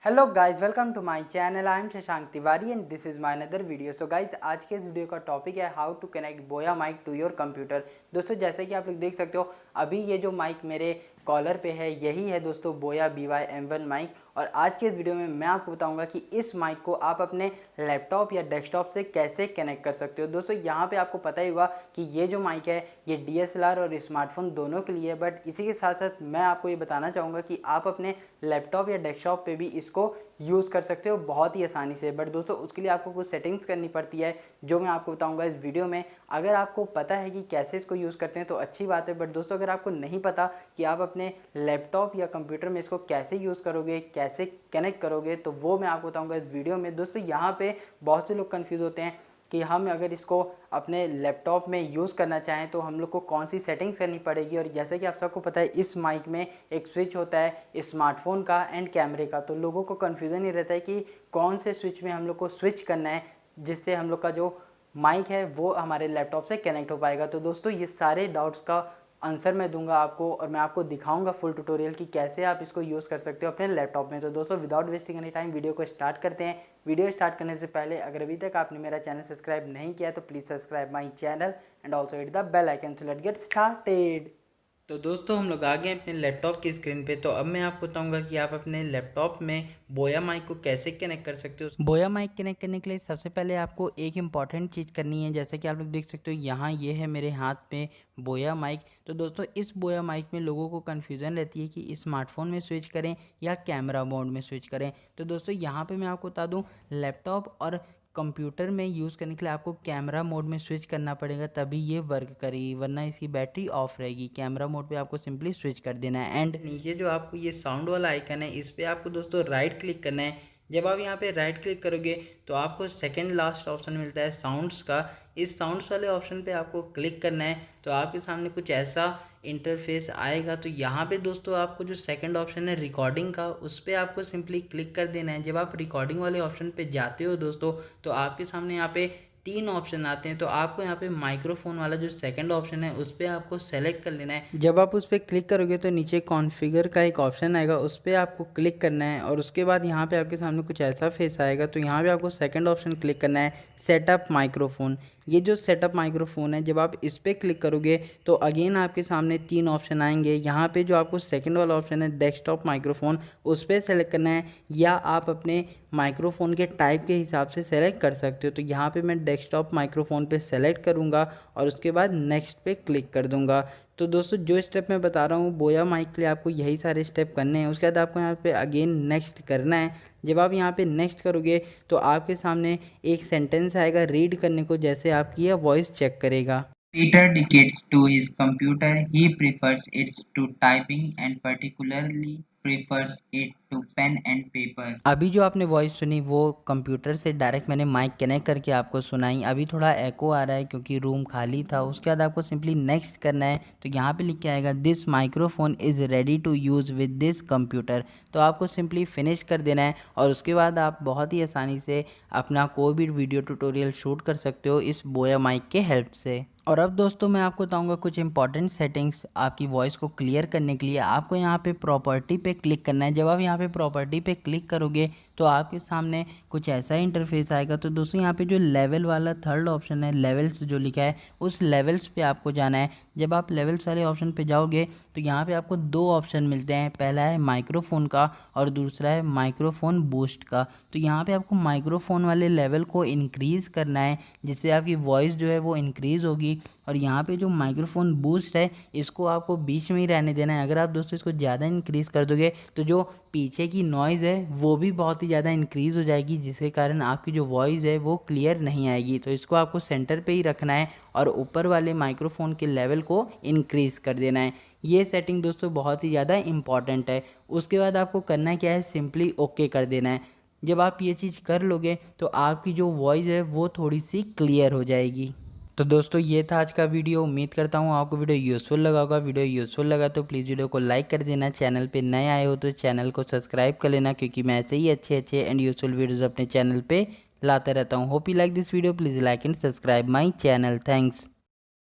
Hello guys, welcome to my channel. I am Shashank Tiwari and this is my another video. So guys, आज के इस video का topic है how to connect Boya mic to your computer. दोस्तों, जैसे कि आप लोग देख सकते हो, अभी ये जो माइक मेरे कॉलर पे है यही है दोस्तों बोया BY M1 माइक। और आज के इस वीडियो में मैं आपको बताऊंगा कि इस माइक को आप अपने लैपटॉप या डेस्कटॉप से कैसे कनेक्ट कर सकते हो। दोस्तों, यहाँ पे आपको पता ही होगा कि ये जो माइक है ये DSLR और स्मार्टफोन दोनों के लिए है, बट इसी के साथ साथ मैं आपको ये बताना चाहूँगा कि आप अपने लैपटॉप या डेस्कटॉप पे भी इसको यूज़ कर सकते हो बहुत ही आसानी से। बट दोस्तों, उसके लिए आपको कुछ सेटिंग्स करनी पड़ती है जो मैं आपको बताऊंगा इस वीडियो में। अगर आपको पता है कि कैसे इसको यूज़ करते हैं तो अच्छी बात है, बट दोस्तों अगर आपको नहीं पता कि आप अपने लैपटॉप या कंप्यूटर में इसको कैसे यूज़ करोगे, कैसे कनेक्ट करोगे, तो वो मैं आपको बताऊंगा इस वीडियो में। दोस्तों, यहाँ पे बहुत से लोग कन्फ्यूज़ होते हैं कि हम अगर इसको अपने लैपटॉप में यूज़ करना चाहें तो हम लोग को कौन सी सेटिंग्स करनी पड़ेगी। और जैसे कि आप सबको पता है, इस माइक में एक स्विच होता है स्मार्टफोन का एंड कैमरे का, तो लोगों को कन्फ्यूज़न ही रहता है कि कौन से स्विच में हम लोग को स्विच करना है जिससे हम लोग का जो माइक है वो हमारे लैपटॉप से कनेक्ट हो पाएगा। तो दोस्तों, ये सारे डाउट्स का आंसर मैं दूंगा आपको और मैं आपको दिखाऊंगा फुल ट्यूटोरियल कि कैसे आप इसको यूज़ कर सकते हो अपने लैपटॉप में। तो दोस्तों, without wasting any time video को स्टार्ट करते हैं। वीडियो स्टार्ट करने से पहले अगर अभी तक आपने मेरा चैनल सब्सक्राइब नहीं किया तो please subscribe my channel and also hit the bell icon. So let's get started. तो दोस्तों, हम लोग आ गए अपने लैपटॉप की स्क्रीन पे। तो अब मैं आपको बताऊंगा कि आप अपने लैपटॉप में बोया माइक को कैसे कनेक्ट कर सकते हो। बोया माइक कनेक्ट करने के लिए सबसे पहले आपको एक इम्पॉर्टेंट चीज़ करनी है। जैसे कि आप लोग देख सकते हो, यहाँ ये है मेरे हाथ में बोया माइक। तो दोस्तों, इस बोया माइक में लोगों को कन्फ्यूज़न रहती है कि स्मार्टफोन में स्विच करें या कैमरा मोड में स्विच करें। तो दोस्तों, यहाँ पर मैं आपको बता दूँ, लैपटॉप और कंप्यूटर में यूज़ करने के लिए आपको कैमरा मोड में स्विच करना पड़ेगा, तभी ये वर्क करेगी, वरना इसकी बैटरी ऑफ रहेगी। कैमरा मोड पे आपको सिंपली स्विच कर देना है। एंड नीचे जो आपको ये साउंड वाला आइकन है, इस पर आपको दोस्तों राइट क्लिक करना है। जब आप यहाँ पे राइट क्लिक करोगे तो आपको सेकंड लास्ट ऑप्शन मिलता है साउंड्स का। इस साउंड्स वाले ऑप्शन पे आपको क्लिक करना है तो आपके सामने कुछ ऐसा इंटरफेस आएगा। तो यहाँ पे दोस्तों आपको जो सेकंड ऑप्शन है रिकॉर्डिंग का, उस पर आपको सिंपली क्लिक कर देना है। जब आप रिकॉर्डिंग वाले ऑप्शन पे जाते हो दोस्तों, तो आपके सामने यहाँ पे तीन ऑप्शन आते हैं। तो आपको यहाँ पे माइक्रोफोन वाला जो सेकंड ऑप्शन है उस पर आपको सेलेक्ट कर लेना है। जब आप उस पर क्लिक करोगे तो नीचे कॉन्फ़िगर का एक ऑप्शन आएगा, उस पर आपको क्लिक करना है और उसके बाद यहाँ पे आपके सामने कुछ ऐसा फेस आएगा। तो यहाँ पे आपको सेकंड ऑप्शन क्लिक करना है, सेटअप माइक्रोफोन। ये जो सेटअप माइक्रोफोन है, जब आप इस पर क्लिक करोगे तो अगेन आपके सामने तीन ऑप्शन आएंगे। यहाँ पे जो आपको सेकंड वाला ऑप्शन है डेस्कटॉप माइक्रोफोन, उस पर सेलेक्ट करना है, या आप अपने माइक्रोफोन के टाइप के हिसाब से सेलेक्ट कर सकते हो। तो यहाँ पे मैं डेस्कटॉप माइक्रोफोन पे सेलेक्ट करूँगा और उसके बाद नेक्स्ट पे क्लिक कर दूँगा। तो दोस्तों, जो स्टेप मैं बता रहा हूँ बोया माइक के लिए आपको यही सारे स्टेप करने हैं। उसके बाद आपको यहाँ पे अगेन नेक्स्ट करना है। जब आप यहाँ पे नेक्स्ट करोगे तो आपके सामने एक सेंटेंस आएगा रीड करने को, जैसे आपकी यह वॉइस चेक करेगा। Peter dedicates to his computer. He prefers it to typing and particularly prefers it to pen and paper. अभी जो आपने वॉइस सुनी वो कंप्यूटर से डायरेक्ट मैंने माइक कनेक्ट करके आपको सुनाई। अभी थोड़ा एको आ रहा है क्योंकि रूम खाली था। उसके बाद आपको सिंपली नेक्स्ट करना है। तो यहाँ पे लिख के आएगा this microphone is ready to use with this computer. तो आपको सिंपली फिनिश कर देना है और उसके बाद आप बहुत ही आसानी से अपना कोई भी वीडियो ट्यूटोरियल शूट कर सकते हो इस बोया माइक के हेल्प से। और अब दोस्तों, मैं आपको बताऊंगा कुछ इंपॉर्टेंट सेटिंग्स आपकी वॉइस को क्लियर करने के लिए। आपको यहाँ पे प्रॉपर्टी पे क्लिक करना है। जब आप यहाँ पे प्रॉपर्टी पे क्लिक करोगे तो आपके सामने कुछ ऐसा इंटरफेस आएगा। तो दोस्तों, यहाँ पे जो लेवल वाला थर्ड ऑप्शन है, लेवल्स जो लिखा है, उस लेवल्स पे आपको जाना है। जब आप लेवल्स वाले ऑप्शन पे जाओगे तो यहाँ पे आपको दो ऑप्शन मिलते हैं। पहला है माइक्रोफोन का और दूसरा है माइक्रोफोन बूस्ट का। तो यहाँ पे आपको माइक्रोफोन वाले लेवल को इंक्रीज़ करना है, जिससे आपकी वॉइस जो है वो इंक्रीज़ होगी। और यहाँ पे जो माइक्रोफोन बूस्ट है, इसको आपको बीच में ही रहने देना है। अगर आप दोस्तों इसको ज़्यादा इंक्रीज़ कर दोगे तो जो पीछे की नॉइज़ है वो भी बहुत ही ज़्यादा इंक्रीज़ हो जाएगी, जिसके कारण आपकी जो वॉइस है वो क्लियर नहीं आएगी। तो इसको आपको सेंटर पे ही रखना है और ऊपर वाले माइक्रोफोन के लेवल को इंक्रीज़ कर देना है। ये सेटिंग दोस्तों बहुत ही ज़्यादा इंपॉर्टेंट है। उसके बाद आपको करना क्या है, सिंपली ओके कर देना है। जब आप ये चीज़ कर लोगे तो आपकी जो वॉइस है वो थोड़ी सी क्लियर हो जाएगी। तो दोस्तों, ये था आज का वीडियो। उम्मीद करता हूँ आपको वीडियो यूज़फुल लगा होगा। वीडियो यूज़फुल लगा तो प्लीज़ वीडियो को लाइक कर देना। चैनल पे नए आए हो तो चैनल को सब्सक्राइब कर लेना, क्योंकि मैं ऐसे ही अच्छे अच्छे एंड यूज़फुल वीडियोज़ अपने चैनल पे लाता रहता हूँ। Hope you like this video. Please like and subscribe my channel. Thanks.